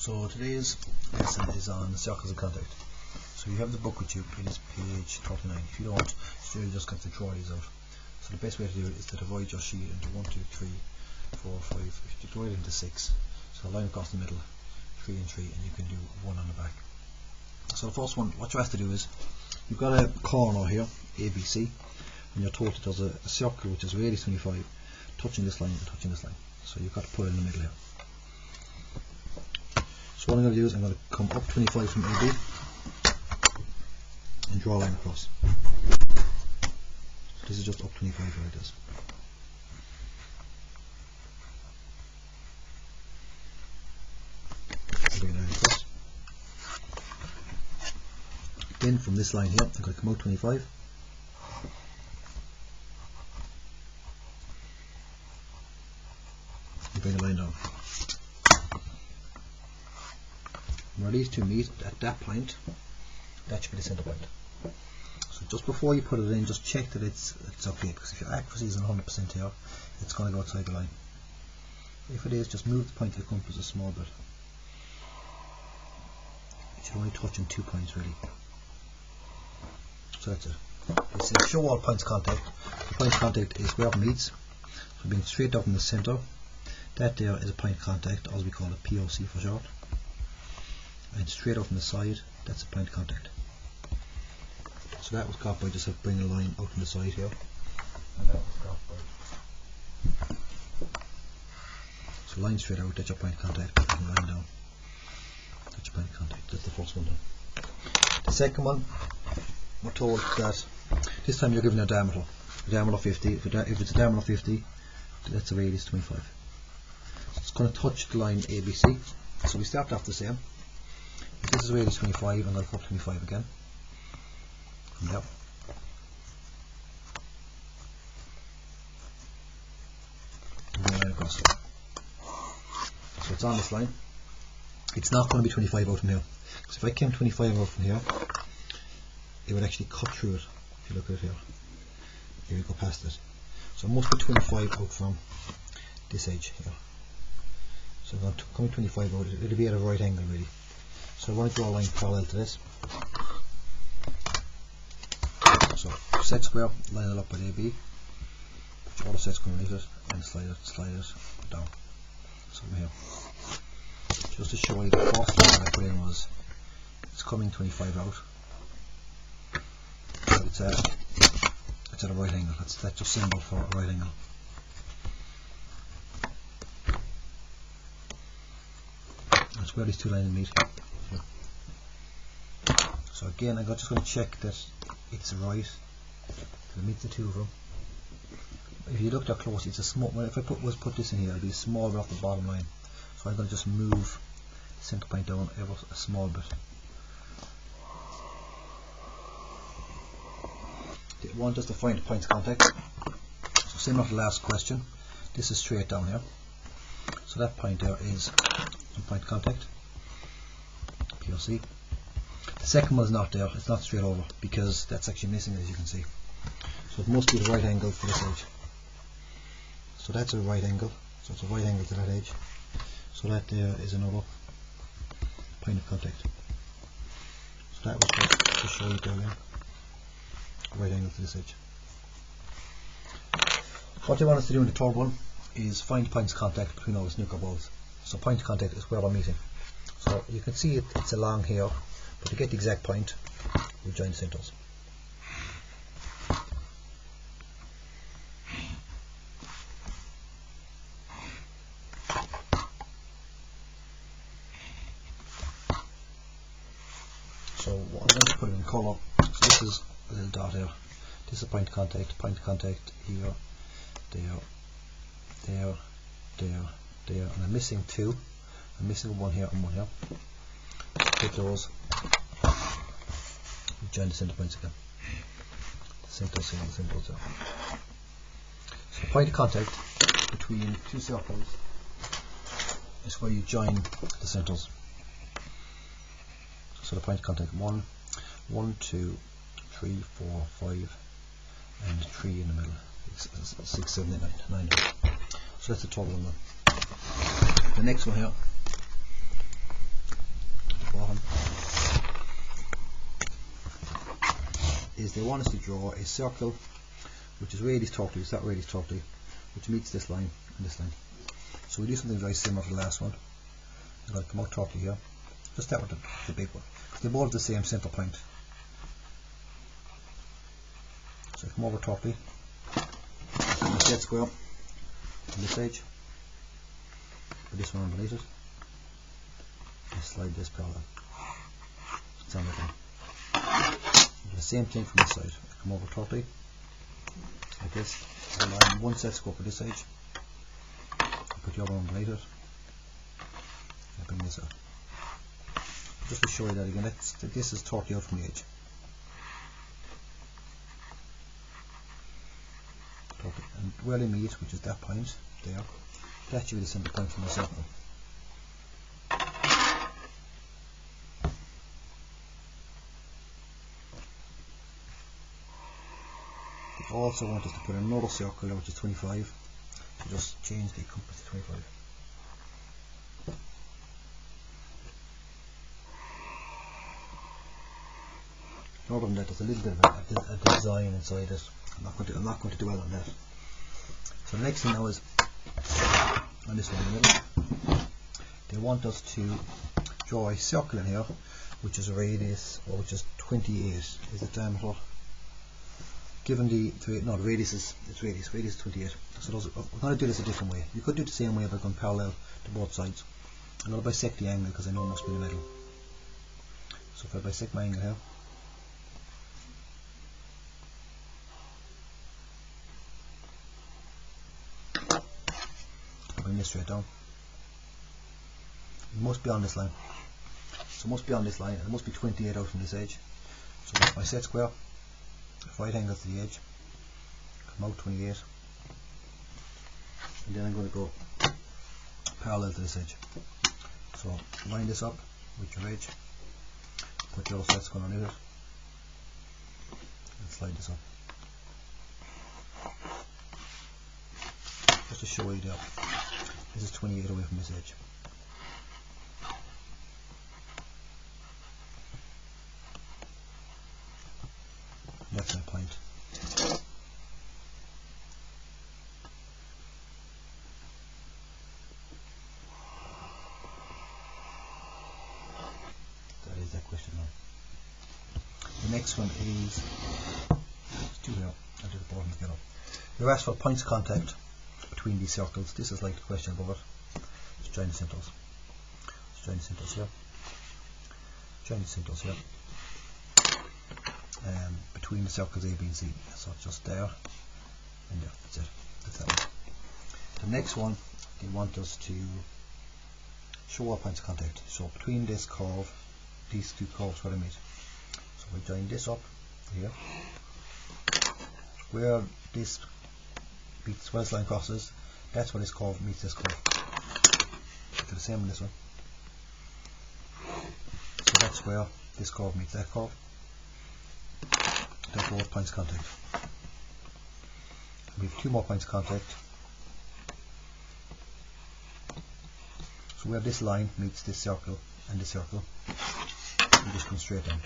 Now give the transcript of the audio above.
So today's lesson is on circles of contact. So you have the book with you, it is page 39. If you don't, it's really just got to draw these out. So the best way to do it is to divide your sheet into 1, 2, 3, 4, 5. If you divide it into 6, so a line across the middle, 3 and 3, and you can do 1 on the back. So the first one, what you have to do is, you've got a corner here, ABC, and you're told that there's a circle which is radius 25, touching this line and touching this line. So you've got to put it in the middle here. So what I'm going to do is I'm going to come up 25 from AB and draw a line across. So this is just up 25 where it is. Bring a line across. Then from this line here I'm going to come out 25 and bring a line down. Where these two meet at that point, that should be the centre point. So just before you put it in, just check that it's okay, because if your accuracy isn't 100% here, it's going to go outside the line. If it is, just move the point of the compass a small bit. It should only touch in 2 points really. So that's it. It says show all points of contact. The point of contact is where it meets. So being straight up in the centre, that there is a point of contact, as we call it POC for short. And straight up from the side, that's a point of contact. So that was got by just bringing a line out from the side here, and that was got by. So line straight out, that's your point of contact, and line down, that's your point of contact. That's the first one done. The second one, we're told that this time you're given a diameter 50. If it's a diameter 50, that's a radius 25. So it's going to touch the line ABC. So we start off the same. If this is radius 25, I'm going to put 25 again. From there. And then line across. So it's on this line. It's not going to be 25 out from here. Because if I came 25 out from here, it would actually cut through it. If you look at it here. Here we go past it. So it must be 25 out from this edge here. So I'm going to come 25 out. It'll be at a right angle really. So I want to draw a line parallel to this. So set square, line it up with AB, put your other set square underneath it, and slide it down. So from here. Just to show you the first line I put in was, it's coming 25 out, but it's at a right angle. That's your symbol for a right angle. That's where these two lines meet. So again, I'm just going to check that it's right, that it meets the two of them. If you looked at closely, it's a small. Well, if I put this in here, it'll be smaller off the bottom line. So I'm going to just move the centre point down ever a small bit. One just to find the point of contact. So similar to the last question, this is straight down here. So that point there is the point of contact, POC. The second one is not there, it's not straight over, because that's actually missing, as you can see. So it must be the right angle for this edge. So that's a right angle, so it's a right angle to that edge. So that there is another point of contact. So that was just to show you there again. Right angle to this edge. What they want us to do in the third one is find points of contact between all the snooker balls. So point of contact is where they're meeting. So you can see it's along here. But to get the exact point, we join the centres. So what I'm going to put in colour, so this is a little dot here. This is a point of contact here, there, and I'm missing two. I'm missing one here and one here. Take those. Join the centre points again. The centres here and the centres there. So point of contact between two circles is where you join the centres. So the point of contact 1, 2, 3, 4, 5, and 3 in the middle. 6, 7, 8, 9. So that's the total one. The next one here on is they want us to draw a circle which is radius 30, it's that radius 30, which meets this line and this line. So we do something very similar to the last one. I'm going to come out 30 here, just start with the big one. They both have the same center point. So I come over 30, set square on this edge, put this one underneath it, and slide this parallel. It's on the thing. Do the same thing from this side. I come over 30, like this, I line one set square for this edge, put the other one underneath it, and bring this up. Just to show you that again, this is 30 out from the edge. 30. And where they meet, which is that point there, that should be the center point from the circle. They also want us to put another circle there, which is 25, so just change the compass to 25. Other than that, there's a little bit of a design inside it. I'm not going to dwell on that. So the next thing now is on this one in the middle. They want us to draw a circle in here, which is a radius, or which is 28 is the diameter. Given the radius is radius 28. So we're going to do this a different way. You could do it the same way by going parallel to both sides. I'm going to bisect the angle because I know it must be in the middle. So if I bisect my angle here, bring this straight down. It must be on this line. So it must be on this line, and it must be 28 out from this edge. So that's my set square, right angle to the edge, come out 28, and then I'm going to go parallel to this edge. So line this up with your edge, put your other set square underneath it, and slide this up. Just to show you that this is 28 away from this edge. That's my point. That is that question now. The next one is two here. I'll do the bottom together. You're asked for points of contact between these circles. This is like the question above it. Let's join the centers. Let's join the centers here. Join the centers here. Between the circles A, B and C. So just there and there. That's it. That's that one. The next one, they want us to show our points of contact. So between this curve, these two curves where they meet. So we join this up here. Where this beats where this line crosses, that's where this curve meets this curve. Do the same on this one. So that's where this curve meets that curve. Therefore, points of contact. We have two more points of contact. So where this line meets this circle and this circle, we just come straight down.